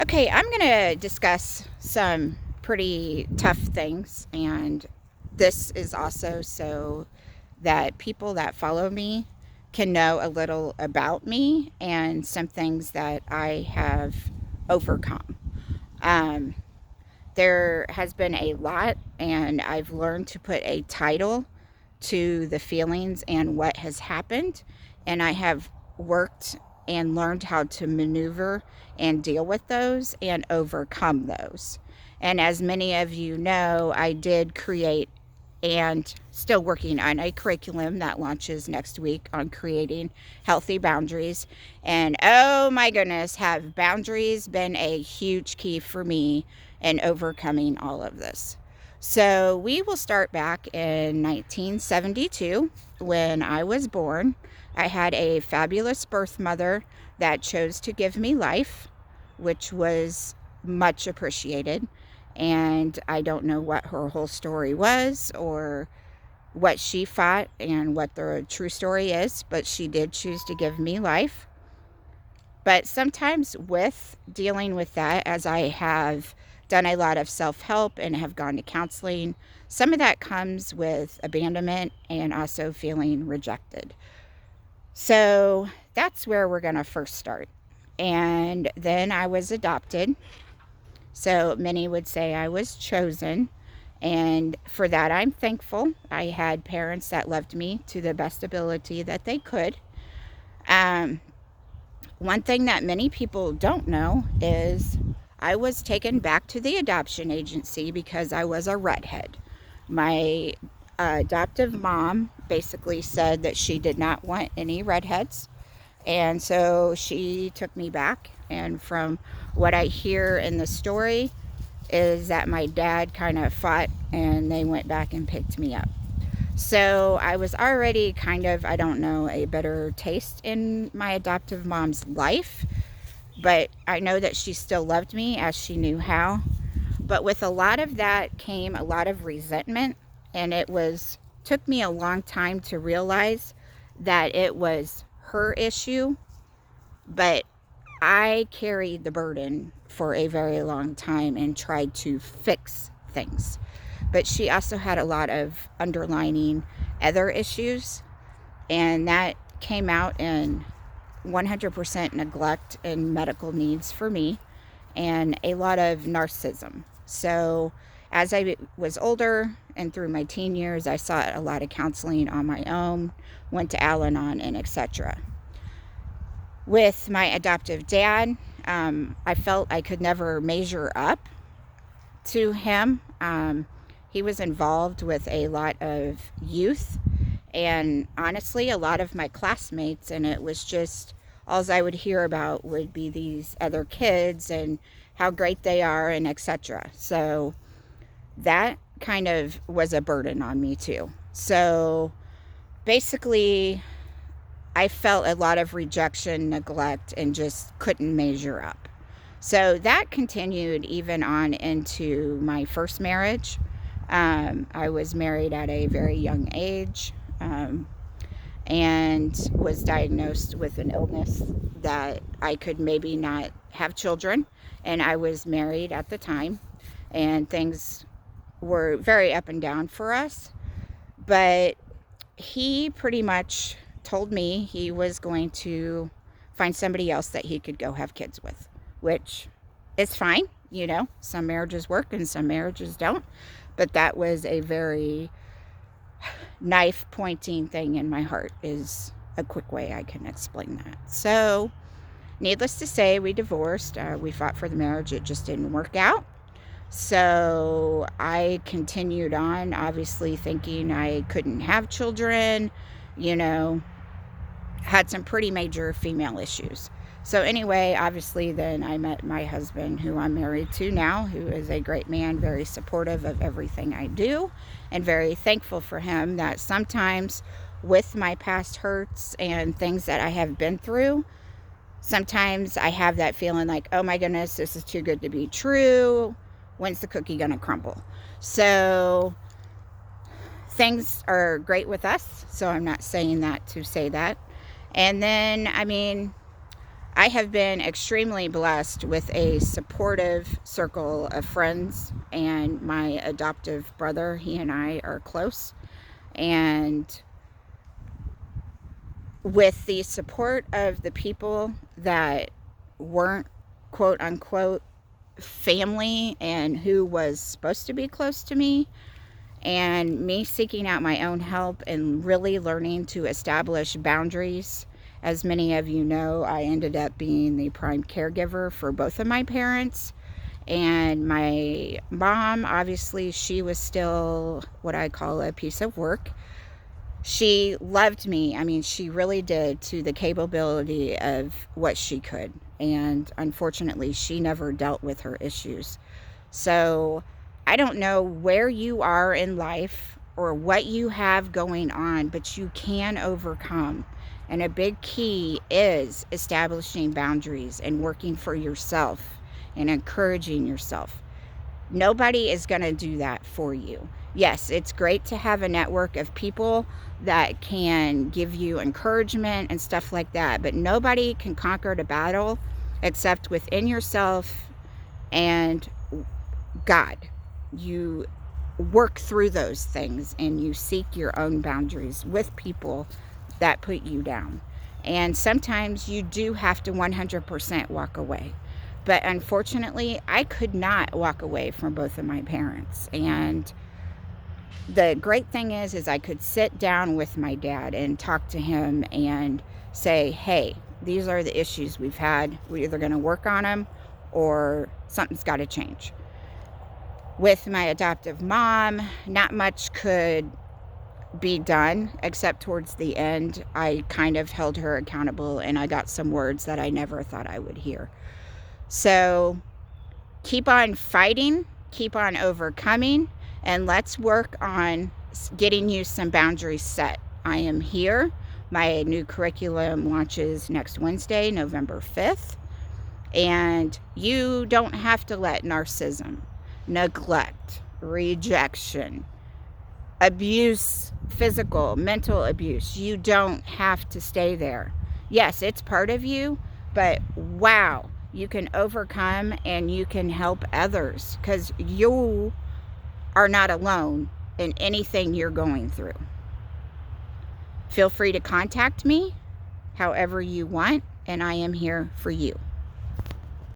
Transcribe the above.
Okay, I'm going to discuss some pretty tough things, and this is also so that people that follow me can know a little about me and some things that I have overcome. Um, there has been a lot, and I've learned to put a title to the feelings and what has happened, and I have worked and learned how to maneuver and deal with those and overcome those. And as many of you know, I did create and still working on a curriculum that launches next week on creating healthy boundaries. And oh my goodness, have boundaries been a huge key for me in overcoming all of this. So we will start back in 1972 when I was born. I had a fabulous birth mother that chose to give me life, which was much appreciated. And I don't know what her whole story was or what she fought and what the true story is, but she did choose to give me life. But sometimes, with dealing with that, as I have done a lot of self help and have gone to counseling, some of that comes with abandonment and also feeling rejected. So that's where we're going to first start. And then I was adopted. So many would say I was chosen. And for that, I'm thankful. I had parents that loved me to the best ability that they could. Um, One thing that many people don't know is I was taken back to the adoption agency because I was a redhead. My adoptive mom basically said that she did not want any redheads. And so she took me back. And from what I hear in the story, is that my dad kind of fought and they went back and picked me up. So I was already kind of, I don't know, a better taste in my adoptive mom's life, but I know that she still loved me as she knew how. But with a lot of that came a lot of resentment, and took me a long time to realize that it was her issue, but I carried the burden for a very long time and tried to fix things. But she also had a lot of underlining other issues, and that came out in 100% neglect and medical needs for me, and a lot of narcissism. So, as I was older and through my teen years, I sought a lot of counseling on my own, went to Al Anon, and etc. With my adoptive dad, I felt I could never measure up to him. He was involved with a lot of youth and honestly, a lot of my classmates, and it was just all I would hear about would be these other kids and how great they are and etc. So that kind of was a burden on me too. So basically, I felt a lot of rejection, neglect, and just couldn't measure up. So that continued even on into my first marriage. I was married at a very young age and was diagnosed with an illness that I could maybe not have children. And I was married at the time, and things were very up and down for us. But he pretty much told me he was going to find somebody else that he could go have kids with, which is fine. You know, some marriages work and some marriages don't. But that was a very knife pointing thing in my heart, is a quick way I can explain that. So, needless to say, we divorced. We fought for the marriage, it just didn't work out. So I continued on, obviously thinking I couldn't have children, you know, had some pretty major female issues. So, anyway, obviously, then I met my husband, who I'm married to now, who is a great man, very supportive of everything I do, and very thankful for him that sometimes with my past hurts and things that I have been through, sometimes I have that feeling like, oh my goodness, this is too good to be true. When's the cookie gonna crumble? So, things are great with us. So, I'm not saying that to say that. And then, I mean, I have been extremely blessed with a supportive circle of friends, and my adoptive brother, he and I are close. And with the support of the people that weren't quote unquote family and who was supposed to be close to me, and me seeking out my own help and really learning to establish boundaries. As many of you know, I ended up being the prime caregiver for both of my parents. And my mom, obviously, she was still what I call a piece of work. She loved me. I mean, she really did, to the capability of what she could. And unfortunately, she never dealt with her issues. So I don't know where you are in life or what you have going on, but you can overcome. And a big key is establishing boundaries and working for yourself and encouraging yourself. Nobody is going to do that for you. Yes, it's great to have a network of people that can give you encouragement and stuff like that, but nobody can conquer the battle except within yourself and God. You work through those things and you seek your own boundaries with people that put you down. And sometimes you do have to 100% walk away. But unfortunately, I could not walk away from both of my parents. And the great thing is I could sit down with my dad and talk to him and say, hey, these are the issues we've had. We're either going to work on them or something's got to change. With my adoptive mom, not much could be done, except towards the end, I kind of held her accountable and I got some words that I never thought I would hear. So keep on fighting, keep on overcoming, and let's work on getting you some boundaries set. I am here. My new curriculum launches next Wednesday, November 5th. And you don't have to let narcissism, neglect, rejection, abuse, physical, mental abuse, you don't have to stay there. Yes, it's part of you, but wow, you can overcome and you can help others because you are not alone in anything you're going through. Feel free to contact me however you want, and I am here for you.